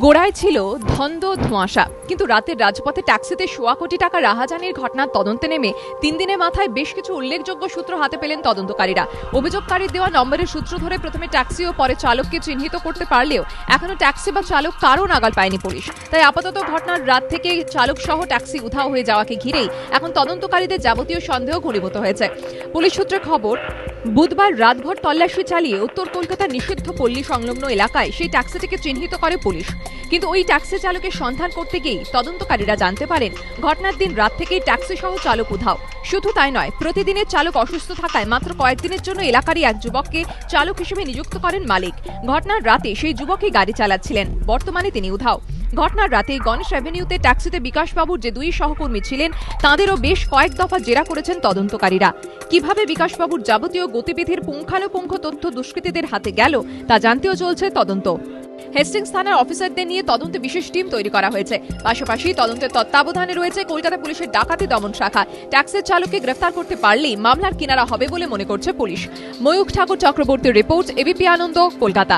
গোড়ায় ছিল ধন্দ ধোঁয়াশা, কিন্তু রাতের রাজপথে ট্যাক্সিতে সোয়া কোটি টাকা রাহাজানির ঘটনার তদন্তে নেমে 3 দিনের মাথায় বেশ কিছু উল্লেখযোগ্য সূত্র হাতে পেলেন তদন্তকারীরা। অভিযোগকারীর দেওয়া নম্বরের সূত্র ধরে প্রথমে ট্যাক্সি ও পরে চালককে চিহ্নিত করতে পারলেও এখনো ট্যাক্সি বা চালক কারও নাগাল পায়নি পুলিশ। তাই আপাতত ঘটনার রাত থেকে চালক সহ ট্যাক্সি উধাও হয়ে যাওয়াকে ঘিরেই এখন তদন্তকারীদের যাবতীয় সন্দেহ ঘনীভূত হয়েছে। পুলিশ সূত্রে খবর, বুধবার রাতভর তল্লাশি চালিয়ে উত্তর কলকাতার নিষিদ্ধ পল্লী সংলগ্ন এলাকায় সেই ট্যাক্সিটিকে চিহ্নিত করে পুলিশ। কিন্তু ওই ট্যাক্সি চালকের সন্ধান করতে গিয়েই তদন্তকারীরা জানতে পারেন ঘটনার দিন রাত থেকেই ট্যাক্সি সহ চালক উধাও। শুধু তাই নয়, প্রতিদিনের চালক অসুস্থ থাকায় মাত্র কয়েকদিনের জন্য এলাকারই এক যুবককে চালক হিসেবে নিযুক্ত করেন মালিক। ঘটনার রাতে সেই যুবকই গাড়ি চালাচ্ছিলেন, বর্তমানে তিনি উধাও। ঘটনার রাতে গণেশ অ্যাভিনিউতে ট্যাক্সিতে বিকাশবাবুর যে 2 সহকর্মী ছিলেন তাঁদেরও বেশ কয়েক দফা জেরা করেছেন তদন্তকারীরা। কিভাবে বিকাশবাবুর যাবতীয় গতিবিধির পুঙ্খানুপুঙ্খ তথ্য দুষ্কৃতীদের হাতে গেল তা জানতেও চলছে তদন্ত। হেস্টিংস থানার অফিসারদের নিয়ে তদন্তে বিশেষ টিম তৈরি করা হয়েছে। পাশাপাশি তদন্তের তত্ত্বাবধানে রয়েছে কলকাতা পুলিশের ডাকাতি দমন শাখা। ট্যাক্সির চালককে গ্রেফতার করতে পারলেই মামলার কিনারা হবে বলে মনে করছে পুলিশ। ময়ূখ ঠাকুর চক্রবর্তীর রিপোর্ট, এবিপি আনন্দ, কলকাতা।